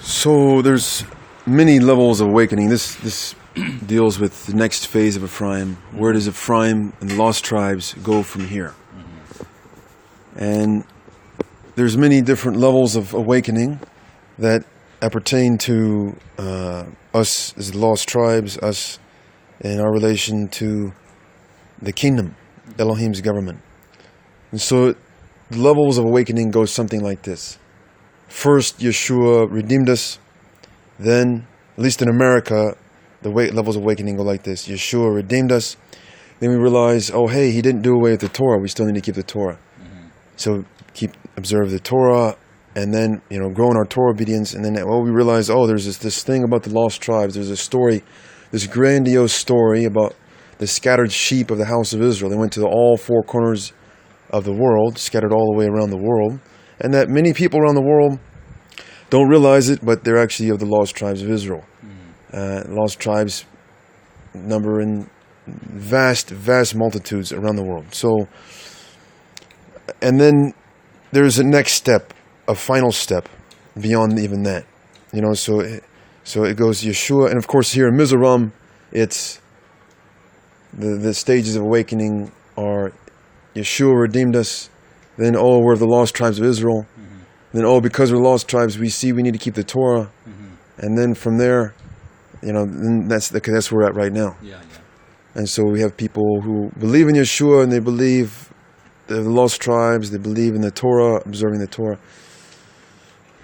So there's many levels of awakening. This deals with the next phase of Ephraim. Where does Ephraim and the lost tribes go from here? And there's many different levels of awakening that appertain to us as the lost tribes, us in our relation to the kingdom, Elohim's government. And so the levels of awakening go something like this. First, Yeshua redeemed us. Then, at least in America, the levels of awakening go like this. Yeshua redeemed us. Then we realize, oh, hey, he didn't do away with the Torah. We still need to keep the Torah. So observe the Torah, and then, grow in our Torah obedience. And then, we realize, there's this thing about the lost tribes. There's a story, this grandiose story about the scattered sheep of the house of Israel. They went to all four corners of the world, scattered all the way around the world. And that many people around the world don't realize it, but they're actually of the lost tribes of Israel. Lost tribes number in vast, vast multitudes around the world. So, and then there's a next step, a final step beyond even that. So it goes Yeshua, and of course here in Mizoram, it's the stages of awakening are Yeshua redeemed us. Then, we're the lost tribes of Israel. Then, because we're lost tribes, we see we need to keep the Torah. And then from there, then that's where we're at right now. And so we have people who believe in Yeshua, and they believe they're the lost tribes. They believe in the Torah, observing the Torah.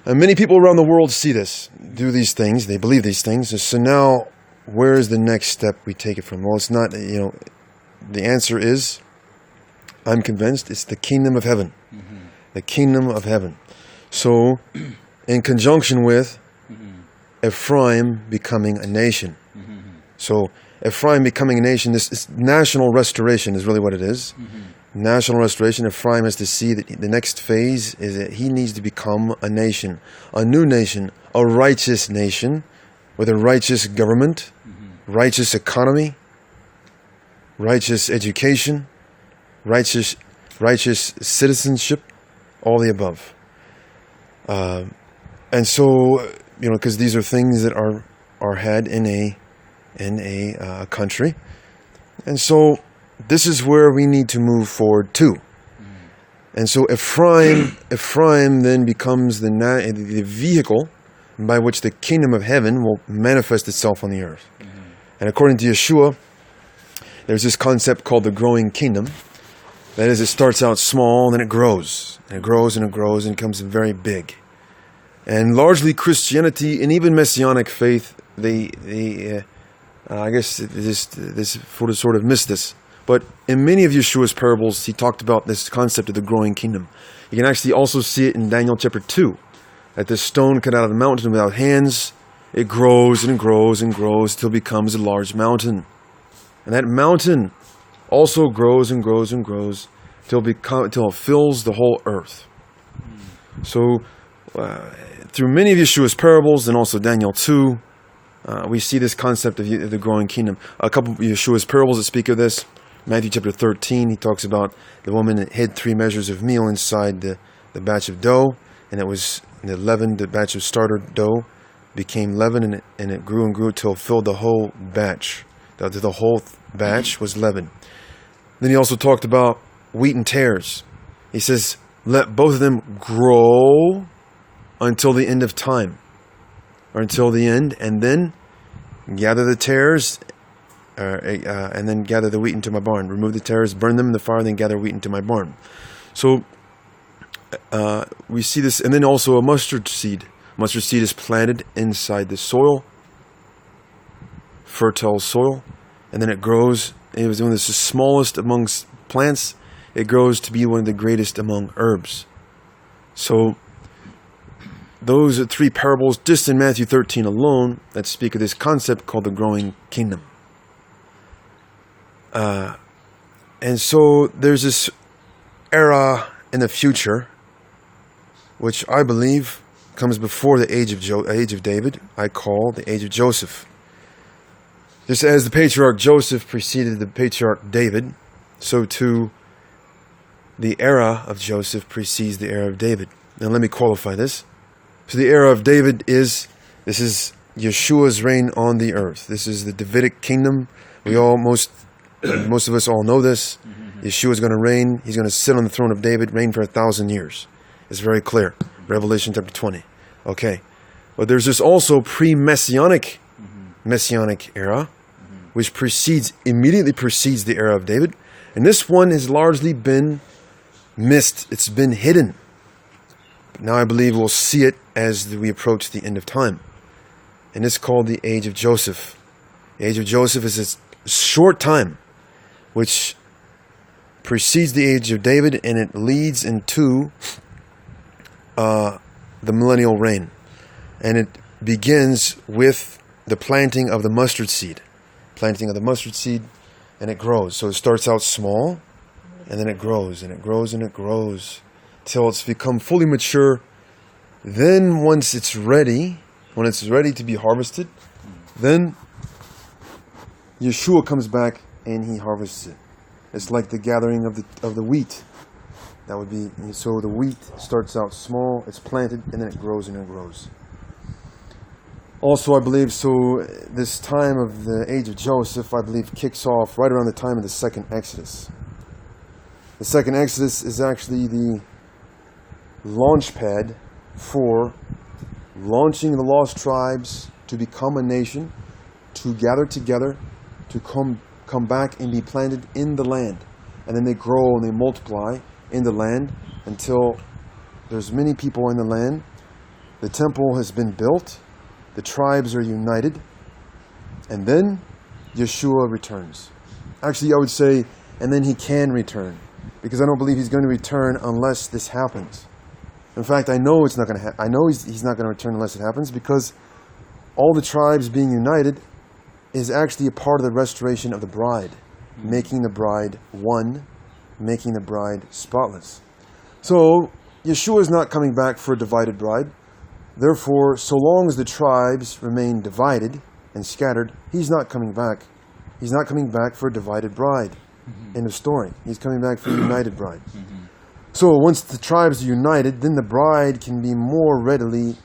And many people around the world see this, do these things. They believe these things. So now, where is the next step we take it from? Well, it's not, the answer is, I'm convinced, it's the kingdom of heaven. The kingdom of heaven. So, in conjunction with Ephraim becoming a nation. So, Ephraim becoming a nation, this national restoration is really what it is. National restoration. Ephraim has to see that the next phase is that he needs to become a nation, a new nation, a righteous nation with a righteous government, righteous economy, righteous education, righteous citizenship, all the above. And so, because these are things that are had in a country, and so this is where we need to move forward to. And so Ephraim then becomes the vehicle by which the kingdom of heaven will manifest itself on the earth. And according to Yeshua, there's this concept called the growing kingdom. That is, it starts out small, and then it grows. And it grows and it grows and becomes very big. And largely Christianity and even Messianic faith, I guess this sort of missed this. But in many of Yeshua's parables, he talked about this concept of the growing kingdom. You can actually also see it in Daniel chapter 2. That this stone cut out of the mountain without hands, it grows and grows and grows until it becomes a large mountain. And that mountain also grows and grows and grows until it fills the whole earth. So, through many of Yeshua's parables and also Daniel 2, we see this concept of the growing kingdom. A couple of Yeshua's parables that speak of this. Matthew chapter 13, he talks about the woman that hid 3 measures of meal inside the batch of dough, and it was the batch of starter dough became leaven, and it grew and grew till it filled the whole batch. The whole batch was leaven. Then he also talked about wheat and tares. He says, let both of them grow until the end of time, or until the end, and then gather the tares, and then gather the wheat into my barn. Remove the tares, burn them in the fire, then gather wheat into my barn. So we see this, and then also a mustard seed. Mustard seed is planted inside the soil, fertile soil, and then it grows. It was one of the smallest amongst plants. It grows to be one of the greatest among herbs. So those are 3 parables just in Matthew 13 alone that speak of this concept called the growing kingdom. And so there's this era in the future, which I believe comes before the age of David. I call the age of Joseph. Just as the patriarch Joseph preceded the patriarch David, so too the era of Joseph precedes the era of David. Now let me qualify this. So the era of David is This is Yeshua's reign on the earth. This is the Davidic kingdom. Most of us all know this. Yeshua is going to reign. He's going to sit on the throne of David, reign for 1,000 years. It's very clear. Revelation chapter 20. Okay. But there's this also pre-messianic messianic era, which immediately precedes the era of David. And this one has largely been missed. It's been hidden. But now I believe we'll see it as we approach the end of time. And it's called the age of Joseph. The age of Joseph is this short time which precedes the age of David, and it leads into the millennial reign. And it begins with the planting of the mustard seed. Planting of the mustard seed, and it grows. So it starts out small, and then it grows, and it grows, and it grows, till it's become fully mature. Then once it's ready, when it's ready to be harvested, then Yeshua comes back and he harvests it. It's like the gathering of the wheat. That would be, so the wheat starts out small, it's planted, and then it grows and it grows. Also, I believe, so this time of the age of Joseph, I believe, kicks off right around the time of the second Exodus. The second Exodus is actually the launch pad for launching the lost tribes to become a nation, to gather together, to come back and be planted in the land. And then they grow and they multiply in the land until there's many people in the land. The temple has been built. The tribes are united. And then Yeshua returns. Actually, I would say, and then he can return. Because I don't believe he's going to return unless this happens. In fact, I know it's not going to happen. I know he's not going to return unless it happens, because all the tribes being united is actually a part of the restoration of the bride, making the bride one, making the bride spotless. So Yeshua is not coming back for a divided bride. Therefore, so long as the tribes remain divided and scattered, he's not coming back. He's not coming back for a divided bride. End of story. He's coming back for a united bride. So once the tribes are united, then the bride can be more readily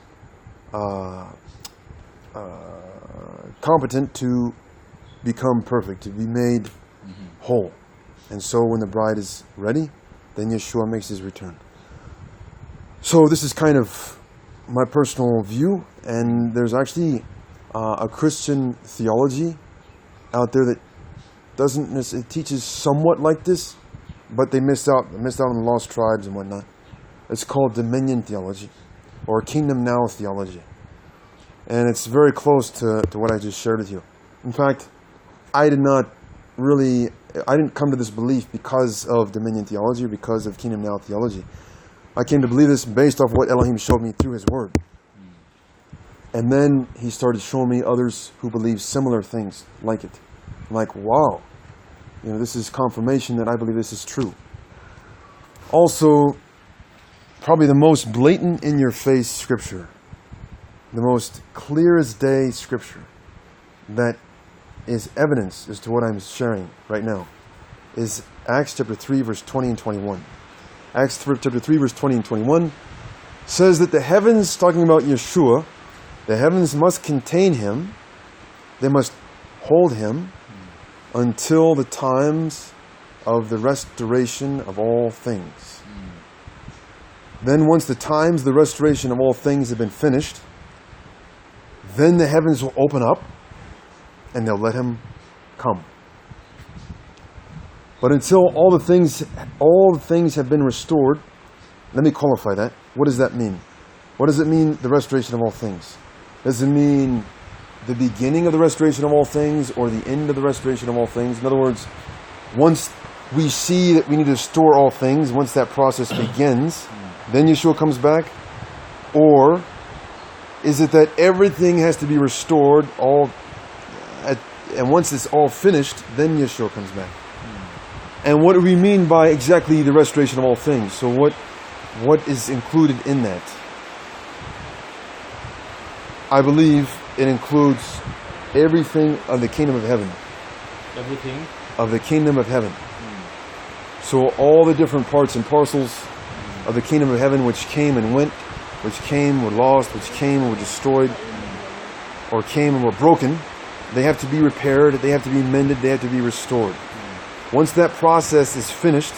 competent to become perfect, to be made whole. And so when the bride is ready, then Yeshua makes his return. So this is kind of my personal view, and there's actually a Christian theology out there that doesn't necessarily, it teaches somewhat like this, but they missed out on the lost tribes and whatnot. It's called dominion theology, or kingdom now theology. And it's very close to what I just shared with you. In fact, I didn't come to this belief because of dominion theology or because of kingdom now theology. I came to believe this based off what Elohim showed me through his word. And then he started showing me others who believe similar things like it. I'm like, wow, this is confirmation that I believe this is true. Also, probably the most blatant in-your-face scripture, the most clear as day scripture that is evidence as to what I'm sharing right now is Acts chapter 3, verse 20 and 21. Acts chapter 3, verse 20 and 21 says that the heavens, talking about Yeshua, the heavens must contain him, they must hold him until the times of the restoration of all things. Then once the times, the restoration of all things have been finished, then the heavens will open up and they'll let him come. But until all the things have been restored, let me qualify that. What does that mean? What does it mean, the restoration of all things? Does it mean the beginning of the restoration of all things or the end of the restoration of all things? In other words, once we see that we need to restore all things, once that process begins, then Yeshua comes back? Or is it that everything has to be restored and once it's all finished, then Yeshua comes back? And what do we mean by exactly the restoration of all things? So what is included in that? I believe it includes everything of the kingdom of heaven. Everything? Of the kingdom of heaven. So all the different parts and parcels of the kingdom of heaven which came and went, which came, were lost, which came, were destroyed, or came and were broken, they have to be repaired, they have to be mended, they have to be restored. Once that process is finished,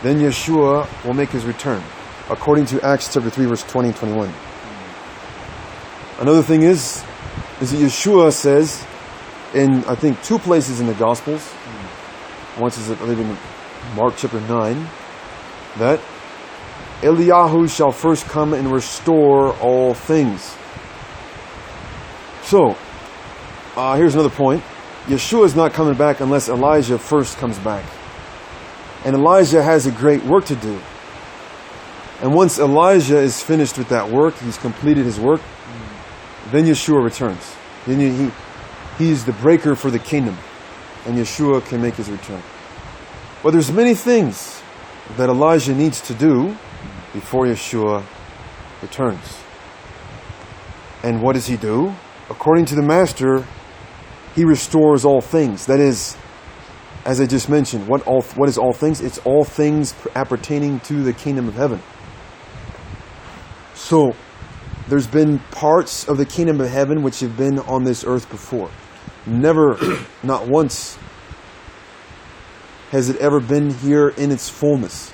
then Yeshua will make his return, according to Acts chapter 3, verse 20 and 21. Another thing is that Yeshua says in, I think, 2 places in the Gospels, once is, I believe, in Mark chapter 9, that Eliyahu shall first come and restore all things. So, here's another point. Yeshua is not coming back unless Elijah first comes back. And Elijah has a great work to do. And once Elijah is finished with that work, he's completed his work, then Yeshua returns. Then he's the breaker for the kingdom. And Yeshua can make his return. But there's many things that Elijah needs to do before Yeshua returns. And what does he do? According to the Master, he restores all things. That is, as I just mentioned, what is all things? It's all things appertaining to the kingdom of heaven. So, there's been parts of the kingdom of heaven which have been on this earth before. Never, not once, has it ever been here in its fullness.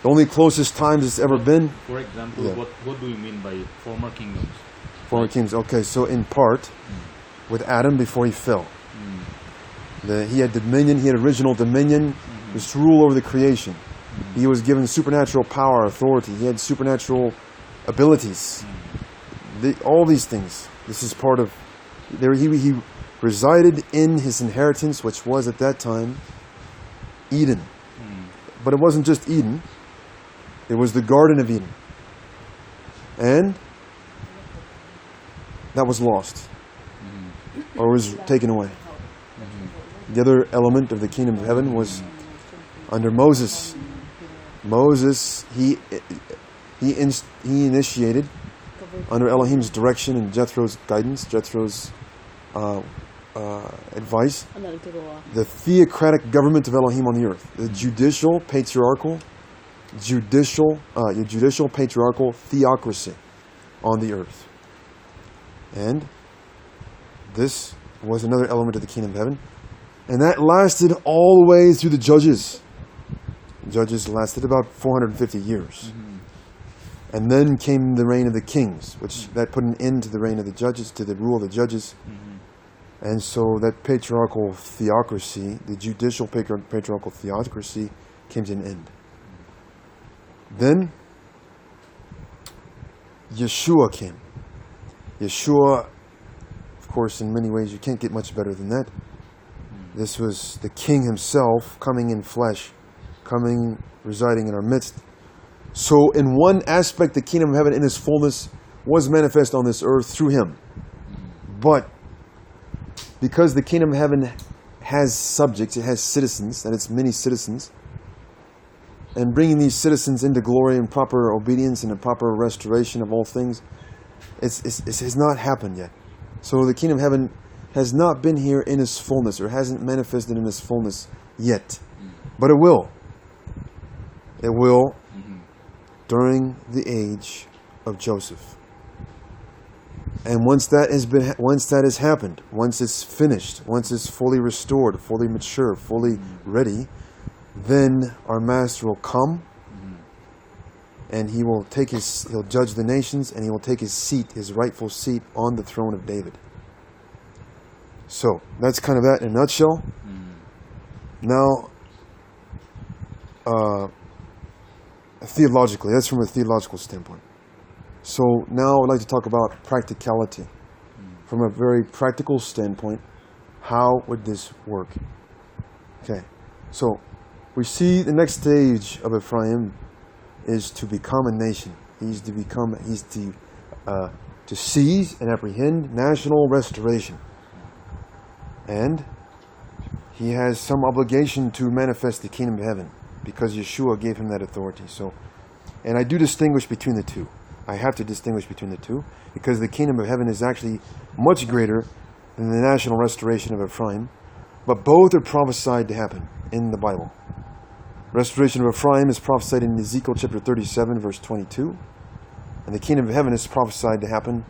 The only closest times it's ever been... For example, what do you mean by former kingdoms? Former kingdoms, okay, so in part, with Adam before he fell. He had dominion, he had original dominion, he was to rule over the creation. He was given supernatural power, authority, he had supernatural abilities. All these things, this is part of... He resided in his inheritance, which was at that time Eden. But it wasn't just Eden, it was the Garden of Eden. And that was lost, or was taken away. The other element of the kingdom of heaven was under Moses. Moses, he initiated, under Elohim's direction and Jethro's guidance, Jethro's advice, the theocratic government of Elohim on the earth, the judicial patriarchal theocracy on the earth. And this was another element of the kingdom of heaven. And that lasted all the way through the Judges. Judges lasted about 450 years. And then came the reign of the kings, which that put an end to the reign of the judges, to the rule of the judges. And so that patriarchal theocracy, the judicial patriarchal theocracy, came to an end. Then Yeshua came. Yeshua, of course, in many ways, you can't get much better than that. This was the King himself coming in flesh, residing in our midst. So in one aspect, the kingdom of heaven in its fullness was manifest on this earth through him. But because the kingdom of heaven has subjects, it has citizens, and it's many citizens, and bringing these citizens into glory and proper obedience and a proper restoration of all things, it has not happened yet. So the kingdom of heaven has not been here in its fullness, or hasn't manifested in its fullness yet. But it will. It will during the age of Joseph. And once that has happened, once it's finished, once it's fully restored, fully mature, fully ready, then our Master will come, and he'll judge the nations, and he will take his seat, his rightful seat on the throne of David. So that's kind of that in a nutshell. Now, theologically, that's from a theological standpoint. So now I'd like to talk about practicality. From a very practical standpoint, how would this work? Okay, so we see the next stage of Ephraim is to become a nation. He's to seize and apprehend national restoration. And he has some obligation to manifest the kingdom of heaven, because Yeshua gave him that authority. So, and I do distinguish between the two. I have to distinguish between the two, because the kingdom of heaven is actually much greater than the national restoration of Ephraim, but both are prophesied to happen in the Bible. Restoration of Ephraim is prophesied in Ezekiel chapter 37, verse 22, and the kingdom of heaven is prophesied to happen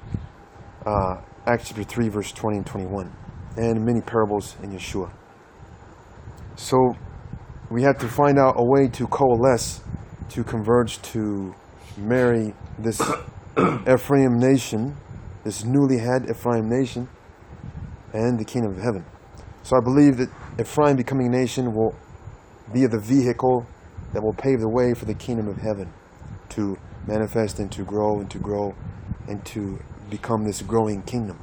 Acts chapter 3, verse 20 and 21, and many parables in Yeshua. So we have to find out a way to coalesce, to converge, to marry this Ephraim nation, this newly had Ephraim nation, and the kingdom of heaven. So I believe that Ephraim becoming a nation will be the vehicle that will pave the way for the kingdom of heaven to manifest and to grow and to grow and to become this growing kingdom.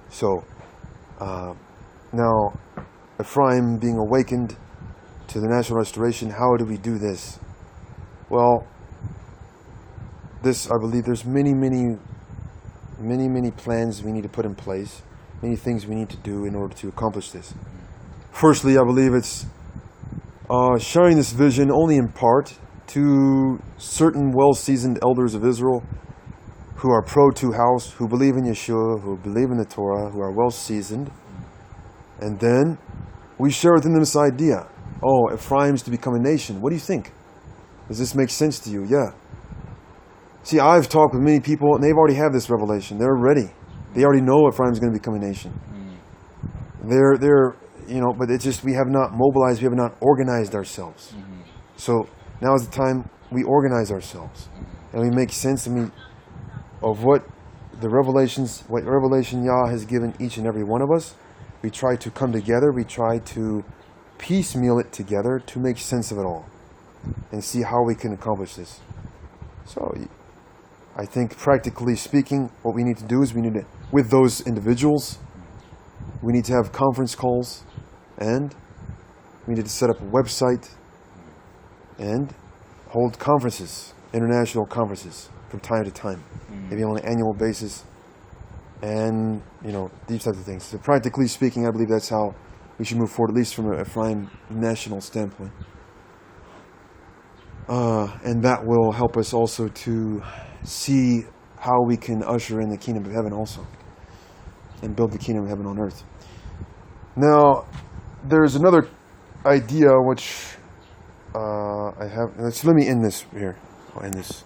So now Ephraim being awakened to the national restoration, how do we do this? Well, I believe there's many plans we need to put in place, many things we need to do in order to accomplish this. Firstly, I believe it's sharing this vision only in part to certain well-seasoned elders of Israel who are pro-two house, who believe in Yeshua, who believe in the Torah, who are well-seasoned. And then we share with them this idea. Oh, Ephraim's to become a nation. What do you think? Does this make sense to you? Yeah. See, I've talked with many people, and they've already have this revelation. They're ready. They already know Ephraim's going to become a nation. They're but it's just we have not mobilized, we have not organized ourselves. So now is the time we organize ourselves, and we make sense of what revelation Yah has given each and every one of us. We try to come together. We try to piecemeal it together to make sense of it all, and see how we can accomplish this. So I think practically speaking, what we need to do is with those individuals, we need to have conference calls, and we need to set up a website and hold conferences, international conferences from time to time, maybe on an annual basis, and these types of things. So practically speaking, I believe that's how we should move forward, at least from an Ephraim national standpoint. And that will help us also to see how we can usher in the kingdom of heaven also, and build the kingdom of heaven on earth. Now, there's another idea which I have. Let me end this here. I'll end this.